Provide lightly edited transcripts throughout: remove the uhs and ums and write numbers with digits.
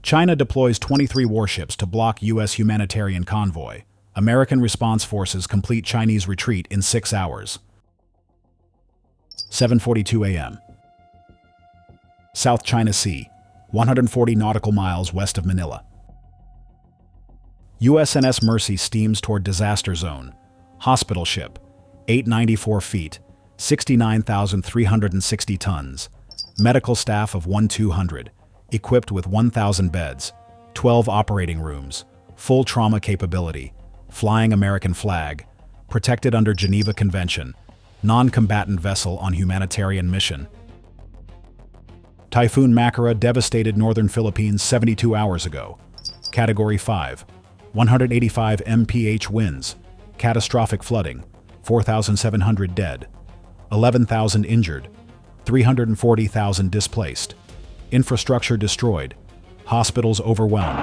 China deploys 23 warships to block U.S. humanitarian convoy. American response forces complete Chinese retreat in 6 hours. 7:42 a.m. South China Sea, 140 nautical miles west of Manila. USNS Mercy steams toward disaster zone. Hospital ship, 894 feet, 69,360 tons. Medical staff of 1,200, equipped with 1,000 beds, 12 operating rooms, full trauma capability, flying American flag, protected under Geneva Convention, non-combatant vessel on humanitarian mission. Typhoon Makara devastated northern Philippines 72 hours ago. Category 5, 185 mph winds, catastrophic flooding, 4,700 dead, 11,000 injured, 340,000 displaced, infrastructure destroyed, hospitals overwhelmed,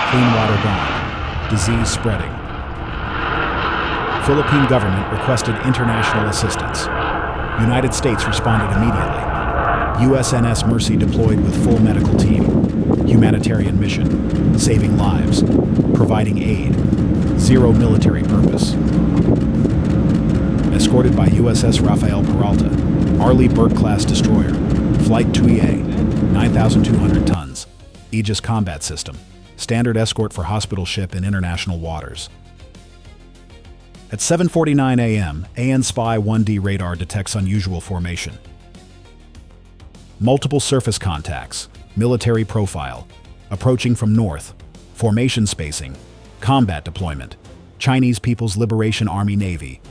clean water gone, disease spreading. Philippine government requested international assistance. United States responded immediately. USNS Mercy deployed with full medical team. Humanitarian mission, saving lives, providing aid, zero military purpose. Escorted by USS Rafael Peralta, Arleigh Burke-class destroyer, Flight 2EA, 9,200 tons, Aegis combat system, standard escort for hospital ship in international waters. At 7:49 a.m., AN-SPY 1D radar detects unusual formation. Multiple surface contacts, military profile, approaching from north, formation spacing, combat deployment, Chinese People's Liberation Army Navy.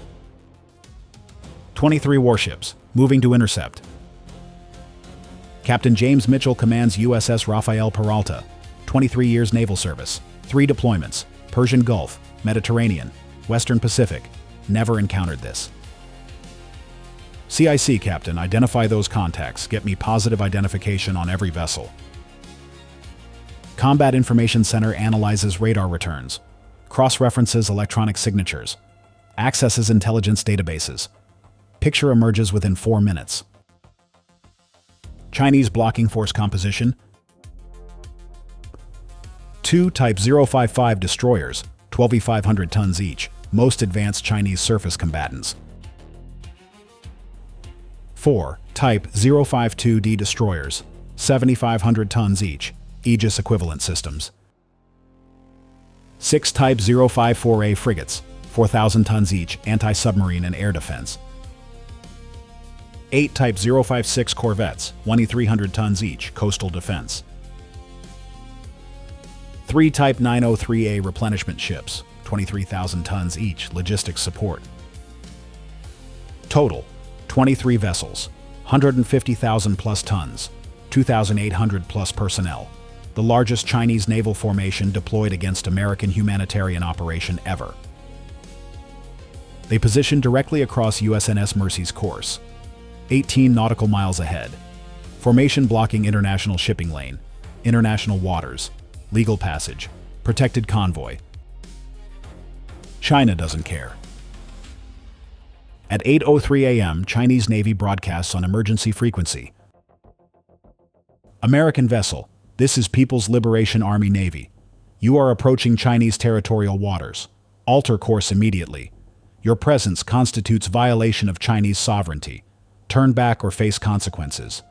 23 warships, moving to intercept. Captain James Mitchell commands USS Rafael Peralta, 23 years naval service, 3 deployments, Persian Gulf, Mediterranean, Western Pacific, never encountered this. CIC Captain, identify those contacts, get me positive identification on every vessel. Combat Information Center analyzes radar returns, cross-references electronic signatures, accesses intelligence databases. Picture emerges within 4 minutes. Chinese blocking force composition: 2 Type 055 destroyers, 12,500 tons each, most advanced Chinese surface combatants. 4 Type 052D destroyers, 7,500 tons each, Aegis equivalent systems. 6 Type 054A frigates, 4,000 tons each, anti-submarine and air defense. 8 Type 056 corvettes, 2,300 tons each, coastal defense. 3 Type 903A replenishment ships, 23,000 tons each, logistics support. Total, 23 vessels, 150,000 plus tons, 2,800 plus personnel, the largest Chinese naval formation deployed against American humanitarian operation ever. They positioned directly across USNS Mercy's course, 18 nautical miles ahead. Formation blocking international shipping lane, international waters, legal passage, protected convoy. China doesn't care. At 8:03 a.m., Chinese Navy broadcasts on emergency frequency. American vessel, this is People's Liberation Army Navy. You are approaching Chinese territorial waters. Alter course immediately. Your presence constitutes violation of Chinese sovereignty. Turn back or face consequences.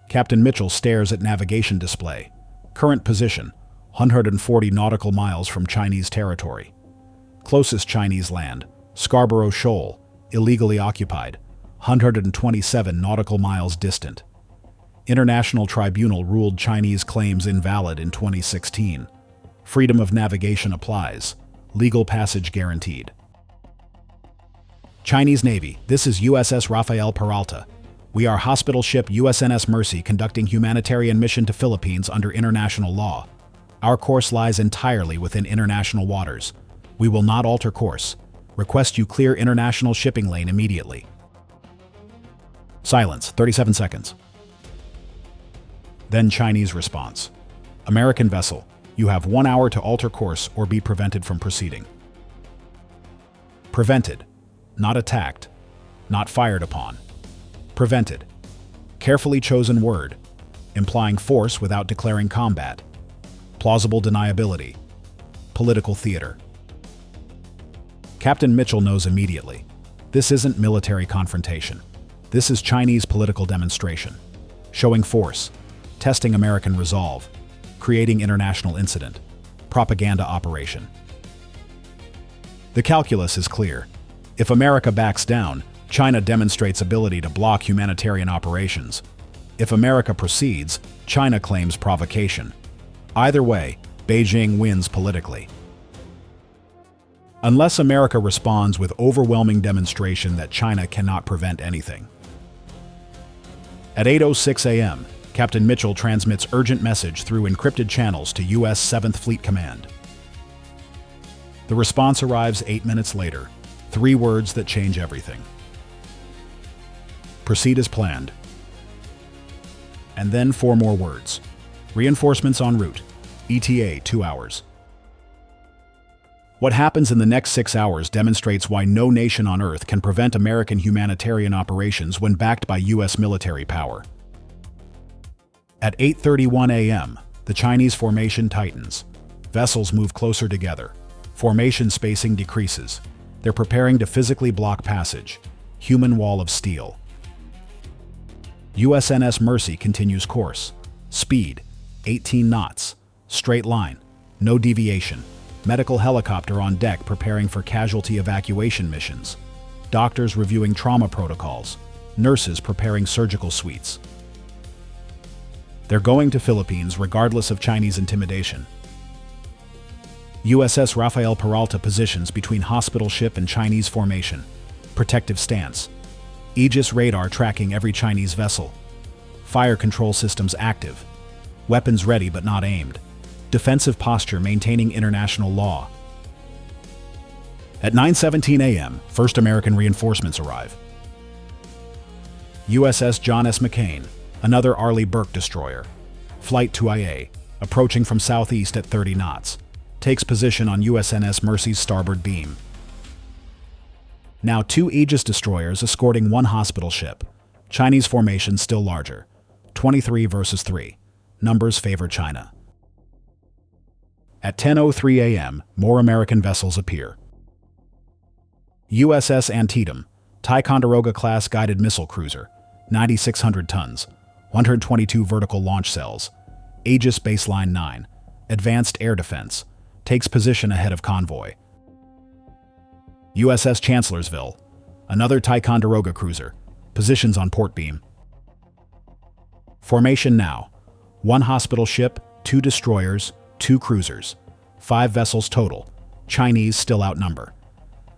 Captain Mitchell stares at navigation display. Current position, 140 nautical miles from Chinese territory. Closest Chinese land, Scarborough Shoal, illegally occupied, 127 nautical miles distant. International Tribunal ruled Chinese claims invalid in 2016. Freedom of navigation applies. Legal passage guaranteed. Chinese Navy, this is USS Rafael Peralta. We are hospital ship USNS Mercy conducting humanitarian mission to Philippines under international law. Our course lies entirely within international waters. We will not alter course. Request you clear international shipping lane immediately. Silence, 37 seconds. Then Chinese response. American vessel, you have 1 hour to alter course or be prevented from proceeding. Prevented, not attacked, not fired upon. Prevented. Carefully chosen word. implying force without declaring combat. Plausible deniability. Political theater. Captain Mitchell knows immediately. This isn't military confrontation. This is Chinese political demonstration. Showing force, testing American resolve, creating international incident, propaganda operation. The calculus is clear. If America backs down, China demonstrates ability to block humanitarian operations. If America proceeds, China claims provocation. Either way, Beijing wins politically. Unless America responds with overwhelming demonstration that China cannot prevent anything. At 8:06 a.m., Captain Mitchell transmits urgent message through encrypted channels to U.S. 7th Fleet Command. The response arrives 8 minutes later. 3 words that change everything. Proceed as planned. And then 4 more words. Reinforcements en route. ETA 2 hours. What happens in the next 6 hours demonstrates why no nation on Earth can prevent American humanitarian operations when backed by U.S. military power. At 8:31 a.m., the Chinese formation tightens. Vessels move closer together. Formation spacing decreases. They're preparing to physically block passage. Human wall of steel. USNS Mercy continues course. Speed, 18 knots. Straight line, no deviation. Medical helicopter on deck preparing for casualty evacuation missions. Doctors reviewing trauma protocols. Nurses preparing surgical suites. They're going to Philippines regardless of Chinese intimidation. USS Rafael Peralta positions between hospital ship and Chinese formation. Protective stance. Aegis radar tracking every Chinese vessel. Fire control systems active. Weapons ready but not aimed. Defensive posture maintaining international law. At 9:17 a.m., first American reinforcements arrive. USS John S. McCain, another Arleigh Burke destroyer. Flight to IA, approaching from southeast at 30 knots. Takes position on USNS Mercy's starboard beam. Now 2 Aegis destroyers escorting 1 hospital ship. Chinese formation still larger. 23 versus 3. Numbers favor China. At 10:03 a.m., more American vessels appear. USS Antietam, Ticonderoga-class guided missile cruiser, 9,600 tons, 122 vertical launch cells. Aegis baseline 9, advanced air defense, takes position ahead of convoy. USS Chancellorsville, another Ticonderoga cruiser, positions on port beam. Formation now, 1 hospital ship, 2 destroyers, 2 cruisers, 5 vessels total. Chinese still outnumber.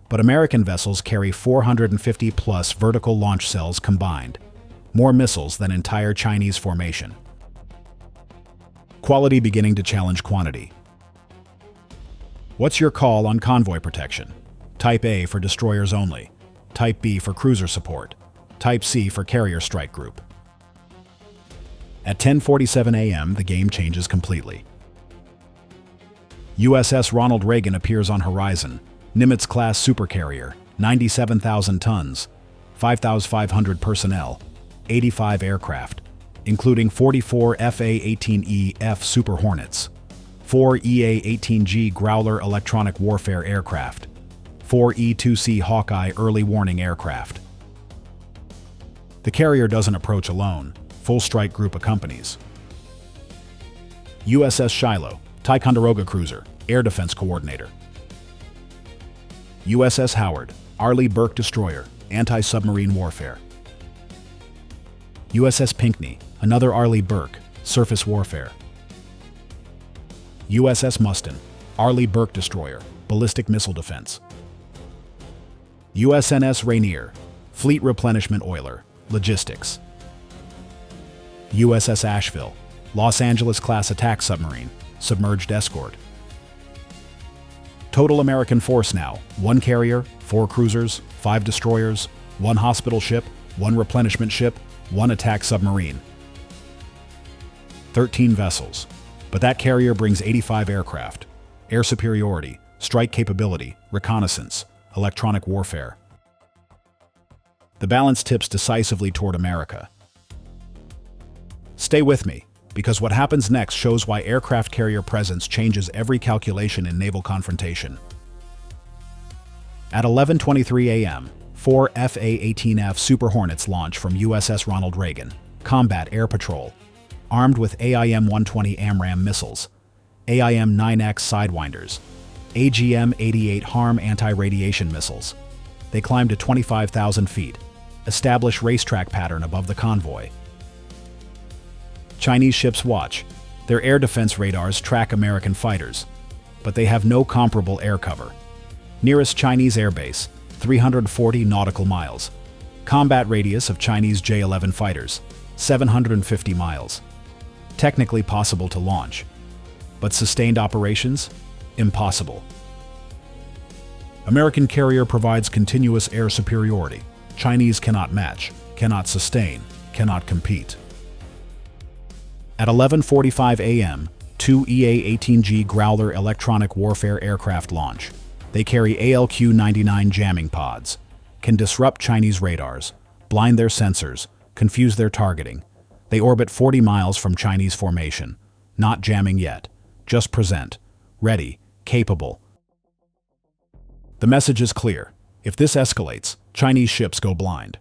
But American vessels carry 450-plus vertical launch cells combined, more missiles than entire Chinese formation. Quality beginning to challenge quantity. What's your call on convoy protection? Type A for destroyers only. Type B for cruiser support. Type C for carrier strike group. At 10:47 a.m., the game changes completely. USS Ronald Reagan appears on horizon. Nimitz-class supercarrier, 97,000 tons, 5,500 personnel, 85 aircraft, including 44 FA-18E-F Super Hornets, 4 EA-18G Growler electronic warfare aircraft, 4 E-2C Hawkeye early warning aircraft. The carrier doesn't approach alone. Full strike group accompanies. USS Shiloh, Ticonderoga cruiser, air defense coordinator. USS Howard, Arleigh Burke destroyer, anti-submarine warfare. USS Pinckney, another Arleigh Burke, surface warfare. USS Mustin, Arleigh Burke destroyer, ballistic missile defense. USNS Rainier, fleet replenishment oiler, logistics. USS Asheville, Los Angeles-class attack submarine, submerged escort. Total American force now, 1 carrier, 4 cruisers, 5 destroyers, 1 hospital ship, 1 replenishment ship, 1 attack submarine. 13 vessels, but that carrier brings 85 aircraft, air superiority, strike capability, reconnaissance, electronic warfare. The balance tips decisively toward America. Stay with me, because what happens next shows why aircraft carrier presence changes every calculation in naval confrontation. At 11:23 a.m., 4 FA-18F Super Hornets launch from USS Ronald Reagan, Combat Air Patrol, armed with AIM-120 AMRAAM missiles, AIM-9X Sidewinders, AGM-88 HARM anti-radiation missiles. They climb to 25,000 feet, establish racetrack pattern above the convoy. Chinese ships watch. Their air defense radars track American fighters, but they have no comparable air cover. Nearest Chinese airbase, 340 nautical miles. Combat radius of Chinese J-11 fighters, 750 miles. Technically possible to launch, but sustained operations? Impossible. American carrier provides continuous air superiority. Chinese cannot match, cannot sustain, cannot compete. At 11:45 a.m., 2 EA-18G Growler electronic warfare aircraft launch. They carry ALQ-99 jamming pods, can disrupt Chinese radars, blind their sensors, confuse their targeting. They orbit 40 miles from Chinese formation, not jamming yet, just present, ready, capable. The message is clear. If this escalates, Chinese ships go blind.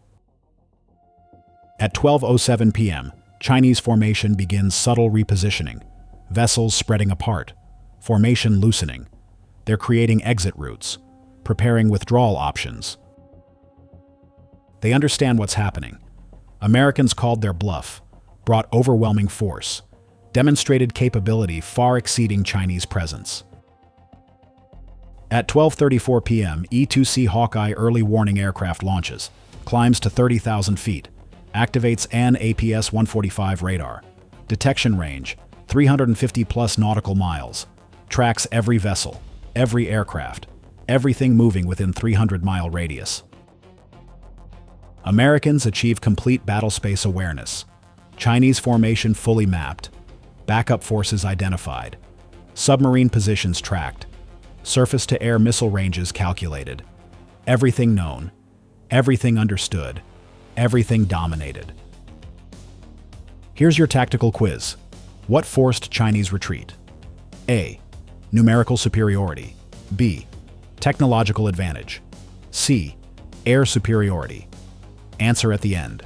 At 12:07 p.m., Chinese formation begins subtle repositioning, vessels spreading apart, formation loosening. They're creating exit routes, preparing withdrawal options. They understand what's happening. Americans called their bluff, brought overwhelming force, demonstrated capability far exceeding Chinese presence. At 12:34 p.m., E-2C Hawkeye early warning aircraft launches, climbs to 30,000 feet, activates an APS-145 radar, detection range, 350-plus nautical miles, tracks every vessel, every aircraft, everything moving within 300-mile radius. Americans achieve complete battlespace awareness, Chinese formation fully mapped, backup forces identified, submarine positions tracked, surface-to-air missile ranges calculated, everything known, everything understood, everything dominated. Here's your tactical quiz. What forced Chinese retreat? A. Numerical superiority. B. Technological advantage. C. Air superiority. Answer at the end.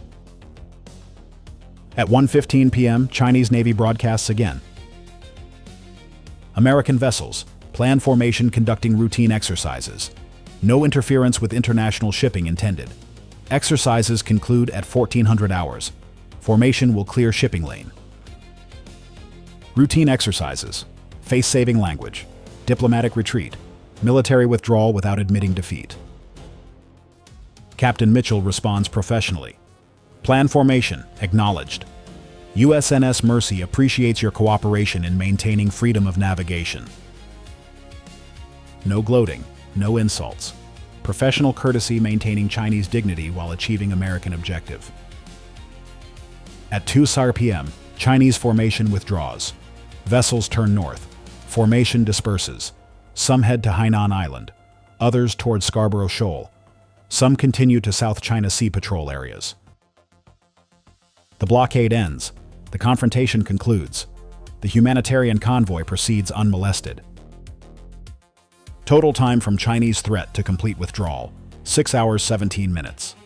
At 1:15 p.m., Chinese Navy broadcasts again. American vessels, plan formation conducting routine exercises. No interference with international shipping intended. Exercises conclude at 1400 hours. Formation will clear shipping lane. Routine exercises. Face-saving language. Diplomatic retreat. Military withdrawal without admitting defeat. Captain Mitchell responds professionally. Plan formation. Acknowledged. USNS Mercy appreciates your cooperation in maintaining freedom of navigation. No gloating. No insults. Professional courtesy maintaining Chinese dignity while achieving American objective. At 2:00 p.m., Chinese formation withdraws. Vessels turn north. Formation disperses. Some head to Hainan Island, others toward Scarborough Shoal. Some continue to South China Sea patrol areas. The blockade ends. The confrontation concludes. The humanitarian convoy proceeds unmolested. Total time from Chinese threat to complete withdrawal, 6 hours 17 minutes.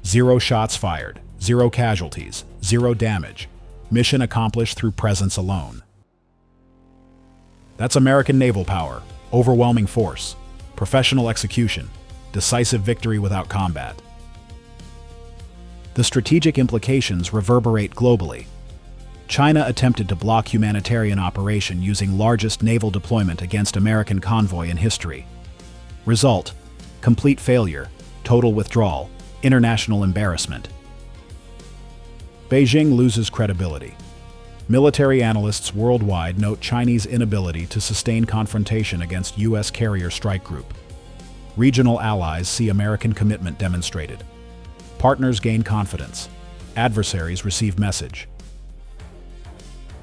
0 shots fired, 0 casualties, 0 damage. Mission accomplished through presence alone. That's American naval power, overwhelming force, professional execution, decisive victory without combat. The strategic implications reverberate globally. China attempted to block humanitarian operation using largest naval deployment against American convoy in history. Result: complete failure, total withdrawal, international embarrassment. Beijing loses credibility. Military analysts worldwide note Chinese inability to sustain confrontation against U.S. carrier strike group. Regional allies see American commitment demonstrated. Partners gain confidence. Adversaries receive message.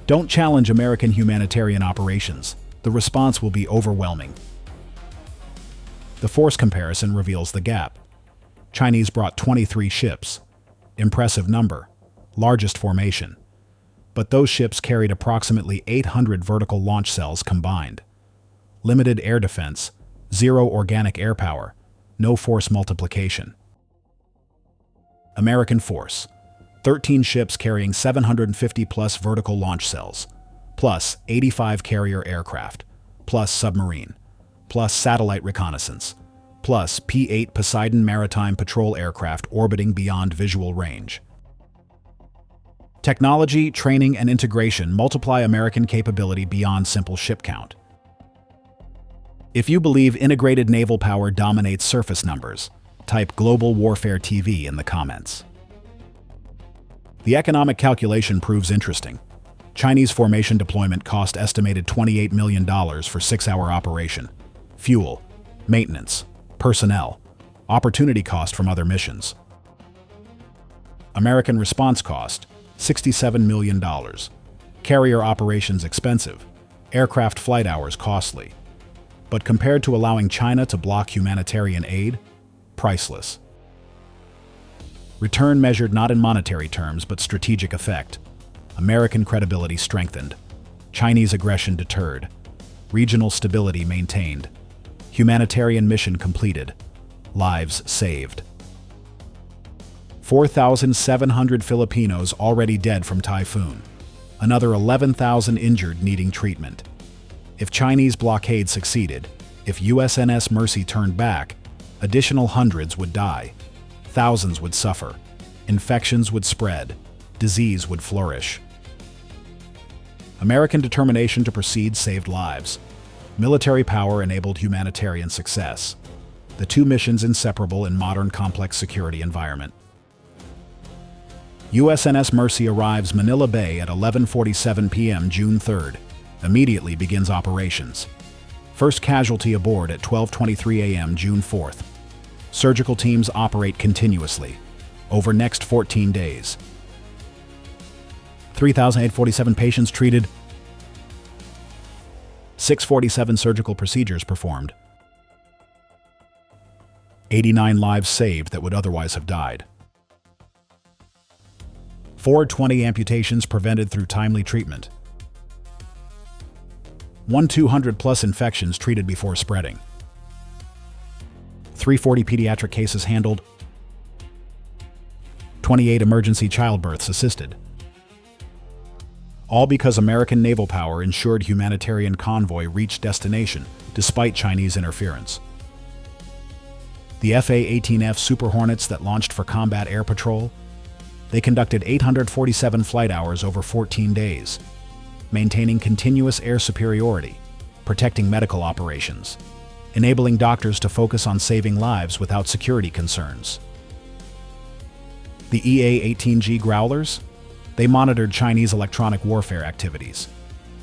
Don't challenge American humanitarian operations. The response will be overwhelming. The force comparison reveals the gap. Chinese brought 23 ships. Impressive number. largest formation. But those ships carried approximately 800 vertical launch cells combined. Limited air defense, zero organic air power, no force multiplication. American force: 13 ships carrying 750-plus vertical launch cells, plus 85 carrier aircraft, plus submarine, plus satellite reconnaissance, plus P-8 Poseidon maritime patrol aircraft orbiting beyond visual range. Technology, training, and integration multiply American capability beyond simple ship count. If you believe integrated naval power dominates surface numbers, type Global Warfare TV in the comments. The economic calculation proves interesting. Chinese formation deployment cost estimated $28 million for 6-hour operation. Fuel, maintenance, personnel, opportunity cost from other missions. American response cost, $67 million. Carrier operations expensive. Aircraft flight hours costly. But compared to allowing China to block humanitarian aid, priceless. Return measured not in monetary terms but strategic effect. American credibility strengthened. Chinese aggression deterred. Regional stability maintained. Humanitarian mission completed. Lives saved. 4,700 Filipinos already dead from typhoon. Another 11,000 injured needing treatment. If Chinese blockade succeeded, if USNS Mercy turned back, additional hundreds would die. Thousands would suffer. Infections would spread. Disease would flourish. American determination to proceed saved lives. Military power enabled humanitarian success. The two missions inseparable in modern complex security environment. USNS Mercy arrives Manila Bay at 11:47 p.m. June 3rd. Immediately begins operations. First casualty aboard at 12:23 a.m. June 4th. Surgical teams operate continuously over next 14 days. 3,847 patients treated. 647 surgical procedures performed. 89 lives saved that would otherwise have died. 420 amputations prevented through timely treatment. 200+ infections treated before spreading. 340 pediatric cases handled. 28 emergency childbirths assisted. All because American naval power ensured humanitarian convoy reached destination despite Chinese interference. The FA-18F Super Hornets that launched for combat air patrol, they conducted 847 flight hours over 14 days, maintaining continuous air superiority, protecting medical operations, enabling doctors to focus on saving lives without security concerns. The EA-18G Growlers? They monitored Chinese electronic warfare activities,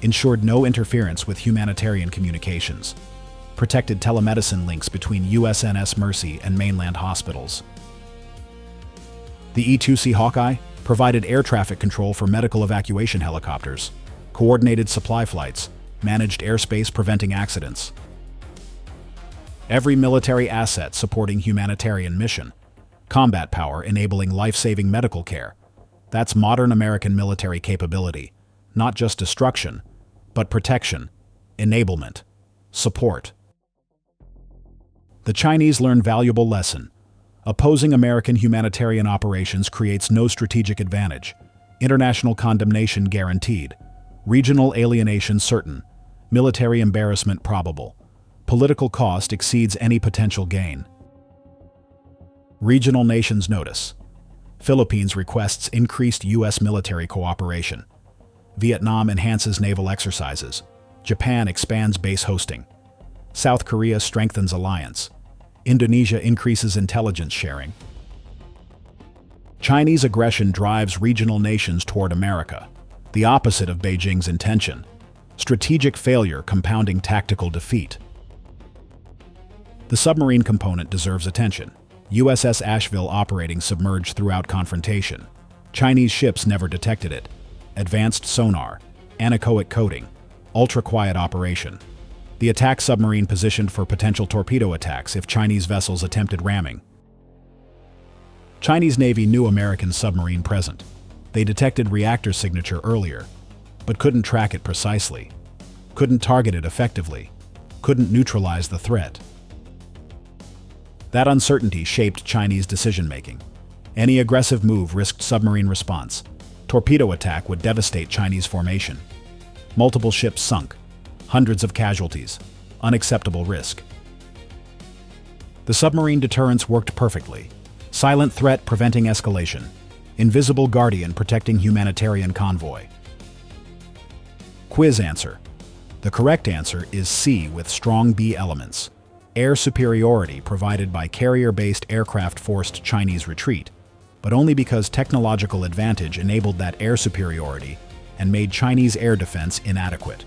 ensured no interference with humanitarian communications, protected telemedicine links between USNS Mercy and mainland hospitals. The E-2C Hawkeye provided air traffic control for medical evacuation helicopters, coordinated supply flights, managed airspace preventing accidents. Every military asset supporting humanitarian mission, combat power enabling life-saving medical care. That's modern American military capability, not just destruction, but protection, enablement, support. The Chinese learned valuable lesson. Opposing American humanitarian operations creates no strategic advantage. International condemnation guaranteed. Regional alienation certain. Military embarrassment probable. Political cost exceeds any potential gain. Regional nations notice. Philippines requests increased U.S. military cooperation. Vietnam enhances naval exercises. Japan expands base hosting. South Korea strengthens alliance. Indonesia increases intelligence sharing. Chinese aggression drives regional nations toward America, the opposite of Beijing's intention. Strategic failure compounding tactical defeat. The submarine component deserves attention. USS Asheville operating submerged throughout confrontation. Chinese ships never detected it. Advanced sonar, anechoic coating, ultra-quiet operation. The attack submarine positioned for potential torpedo attacks if Chinese vessels attempted ramming. Chinese Navy knew American submarine present. They detected reactor signature earlier, but couldn't track it precisely, couldn't target it effectively, couldn't neutralize the threat. That uncertainty shaped Chinese decision-making. Any aggressive move risked submarine response. Torpedo attack would devastate Chinese formation. Multiple ships sunk. Hundreds of casualties. Unacceptable risk. The submarine deterrence worked perfectly. Silent threat preventing escalation. Invisible guardian protecting humanitarian convoy. Quiz answer. The correct answer is C with strong B elements. Air superiority provided by carrier-based aircraft forced Chinese retreat, but only because technological advantage enabled that air superiority and made Chinese air defense inadequate.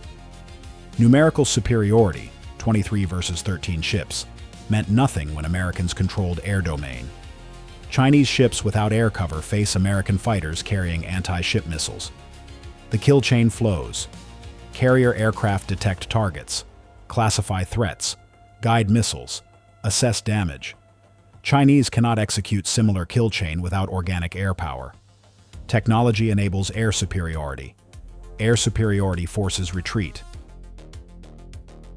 Numerical superiority, 23 versus 13 ships, meant nothing when Americans controlled air domain. Chinese ships without air cover face American fighters carrying anti-ship missiles. The kill chain flows. Carrier aircraft detect targets, classify threats, guide missiles, assess damage. Chinese cannot execute similar kill chain without organic air power. Technology enables air superiority. Air superiority forces retreat.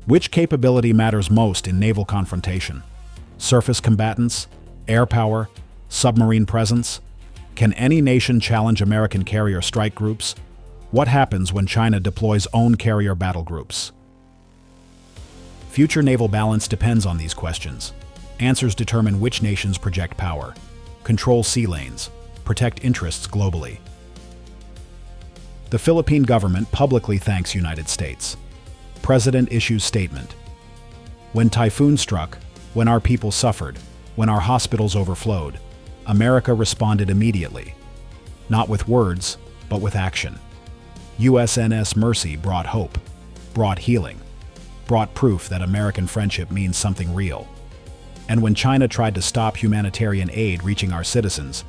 Which capability matters most in naval confrontation? Surface combatants? Air power? Submarine presence? Can any nation challenge American carrier strike groups? What happens when China deploys own carrier battle groups? Future naval balance depends on these questions. Answers determine which nations project power, control sea lanes, protect interests globally. The Philippine government publicly thanks United States. President issues statement. When typhoon struck, when our people suffered, when our hospitals overflowed, America responded immediately. Not with words, but with action. USNS Mercy brought hope, brought healing, brought proof that American friendship means something real. And when China tried to stop humanitarian aid reaching our citizens,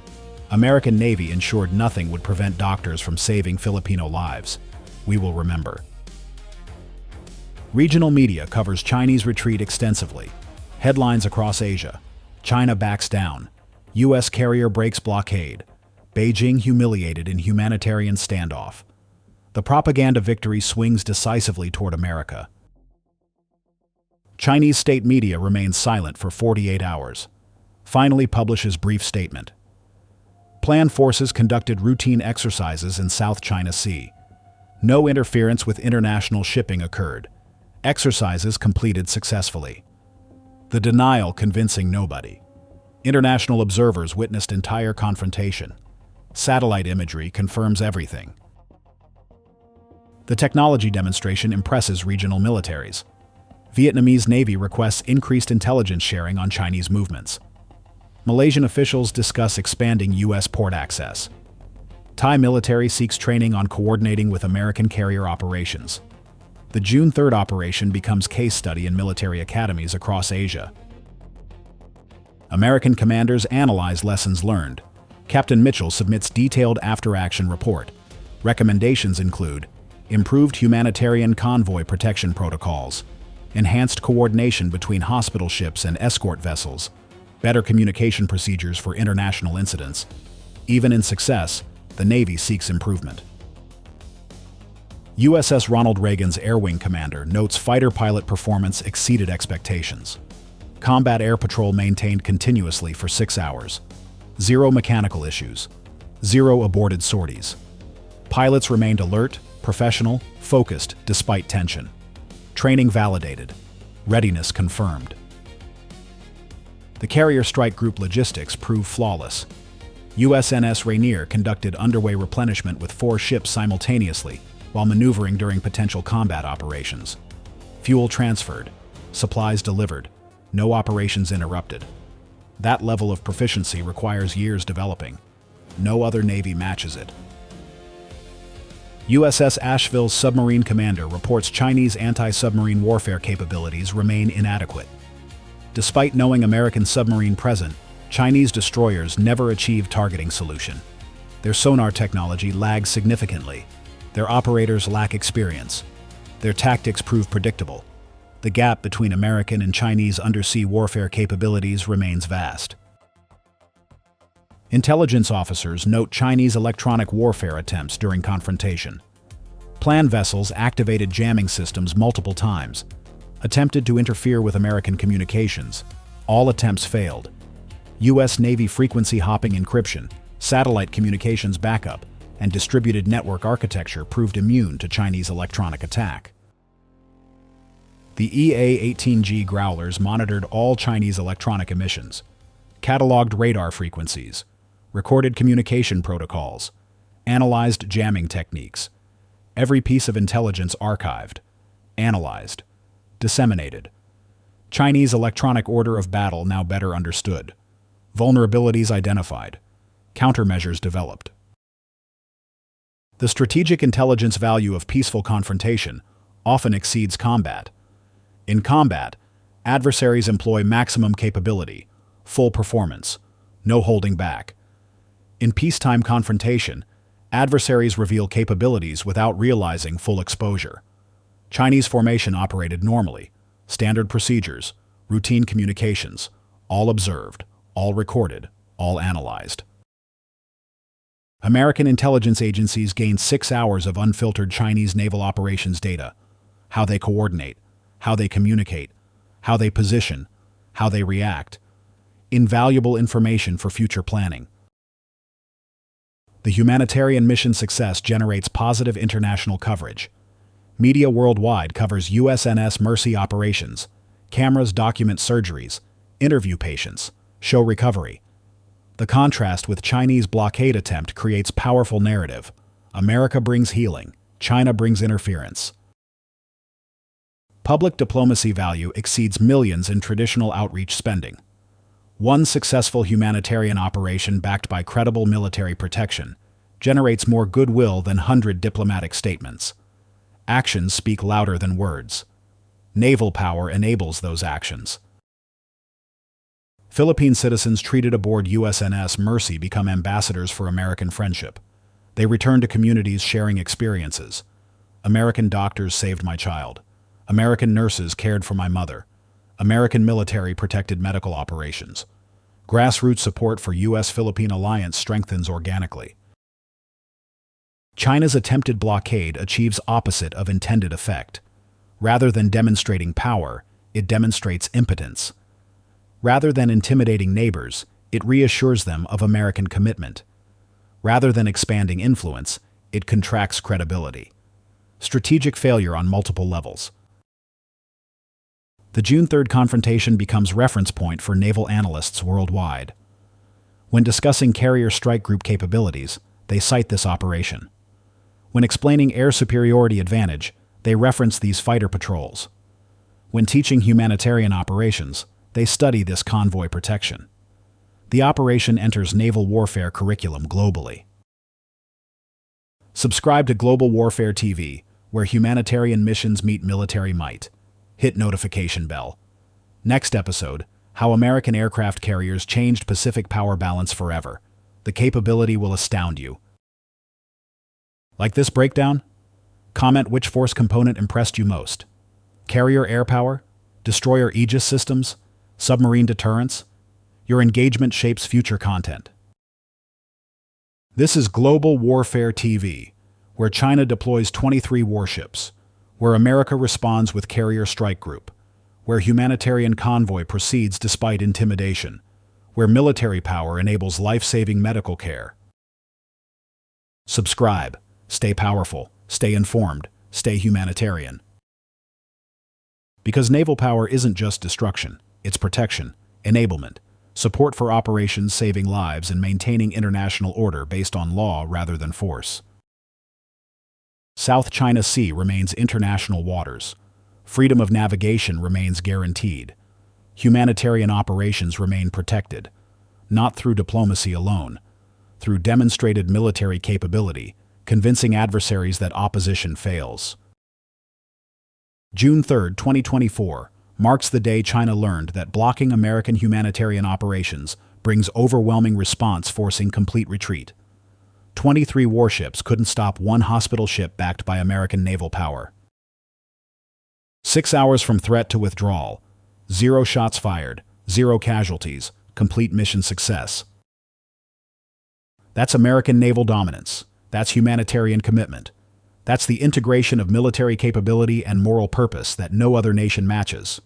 American Navy ensured nothing would prevent doctors from saving Filipino lives. We will remember. Regional media covers Chinese retreat extensively. Headlines across Asia. China backs down. U.S. carrier breaks blockade. Beijing humiliated in humanitarian standoff. The propaganda victory swings decisively toward America. Chinese state media remains silent for 48 hours. Finally publishes brief statement. Planned forces conducted routine exercises in South China Sea. No interference with international shipping occurred. Exercises completed successfully. The denial convincing nobody. International observers witnessed entire confrontation. Satellite imagery confirms everything. The technology demonstration impresses regional militaries. Vietnamese Navy requests increased intelligence sharing on Chinese movements. Malaysian officials discuss expanding U.S. port access. Thai military seeks training on coordinating with American carrier operations. The June 3rd operation becomes case study in military academies across Asia. American commanders analyze lessons learned. Captain Mitchell submits detailed after-action report. Recommendations include improved humanitarian convoy protection protocols, enhanced coordination between hospital ships and escort vessels, better communication procedures for international incidents. Even in success, the Navy seeks improvement. USS Ronald Reagan's Air Wing commander notes fighter pilot performance exceeded expectations. Combat air patrol maintained continuously for 6 hours. 0 mechanical issues. 0 aborted sorties. Pilots remained alert, professional, focused despite tension. Training validated. Readiness confirmed. The carrier strike group logistics proved flawless. USNS Rainier conducted underway replenishment with 4 ships simultaneously while maneuvering during potential combat operations. Fuel transferred. Supplies delivered. No operations interrupted. That level of proficiency requires years developing. No other Navy matches it. USS Asheville's submarine commander reports Chinese anti-submarine warfare capabilities remain inadequate. Despite knowing American submarine present, Chinese destroyers never achieve targeting solution. Their sonar technology lags significantly. Their operators lack experience. Their tactics prove predictable. The gap between American and Chinese undersea warfare capabilities remains vast. Intelligence officers note Chinese electronic warfare attempts during confrontation. Planned vessels activated jamming systems multiple times, attempted to interfere with American communications. All attempts failed. U.S. Navy frequency hopping encryption, satellite communications backup, and distributed network architecture proved immune to Chinese electronic attack. The EA-18G Growlers monitored all Chinese electronic emissions, cataloged radar frequencies, recorded communication protocols, analyzed jamming techniques. Every piece of intelligence archived, analyzed, disseminated. Chinese electronic order of battle now better understood. Vulnerabilities identified. Countermeasures developed. The strategic intelligence value of peaceful confrontation often exceeds combat. In combat, adversaries employ maximum capability, full performance, no holding back. In peacetime confrontation, adversaries reveal capabilities without realizing full exposure. Chinese formation operated normally, standard procedures, routine communications, all observed, all recorded, all analyzed. American intelligence agencies gained 6 hours of unfiltered Chinese naval operations data, how they coordinate, how they communicate, how they position, how they react. Invaluable information for future planning. The humanitarian mission success generates positive international coverage. Media worldwide covers USNS Mercy operations. Cameras document surgeries, interview patients, show recovery. The contrast with Chinese blockade attempt creates powerful narrative. America brings healing, China brings interference. Public diplomacy value exceeds millions in traditional outreach spending. One successful humanitarian operation backed by credible military protection generates more goodwill than 100 diplomatic statements. Actions speak louder than words. Naval power enables those actions. Philippine citizens treated aboard USNS Mercy become ambassadors for American friendship. They return to communities sharing experiences. American doctors saved my child. American nurses cared for my mother. American military protected medical operations. Grassroots support for U.S.-Philippine alliance strengthens organically. China's attempted blockade achieves opposite of intended effect. Rather than demonstrating power, it demonstrates impotence. Rather than intimidating neighbors, it reassures them of American commitment. Rather than expanding influence, it contracts credibility. Strategic failure on multiple levels. The June 3rd confrontation becomes reference point for naval analysts worldwide. When discussing carrier strike group capabilities, they cite this operation. When explaining air superiority advantage, they reference these fighter patrols. When teaching humanitarian operations, they study this convoy protection. The operation enters naval warfare curriculum globally. Subscribe to Global Warfare TV, where humanitarian missions meet military might. Hit notification bell. Next episode, how American aircraft carriers changed Pacific power balance forever. The capability will astound you. Like this breakdown? Comment which force component impressed you most. Carrier air power? Destroyer Aegis systems? Submarine deterrence? Your engagement shapes future content. This is Global Warfare TV, where China deploys 23 warships, where America responds with carrier strike group, where humanitarian convoy proceeds despite intimidation, where military power enables life-saving medical care. Subscribe, stay powerful, stay informed, stay humanitarian. Because naval power isn't just destruction, it's protection, enablement, support for operations saving lives and maintaining international order based on law rather than force. South China Sea remains international waters. Freedom of navigation remains guaranteed. Humanitarian operations remain protected, not through diplomacy alone, through demonstrated military capability, convincing adversaries that opposition fails. June 3, 2024, marks the day China learned that blocking American humanitarian operations brings overwhelming response forcing complete retreat. 23 warships couldn't stop one hospital ship backed by American naval power. 6 hours from threat to withdrawal, 0 shots fired, 0 casualties, complete mission success. That's American naval dominance. That's humanitarian commitment. That's the integration of military capability and moral purpose that no other nation matches.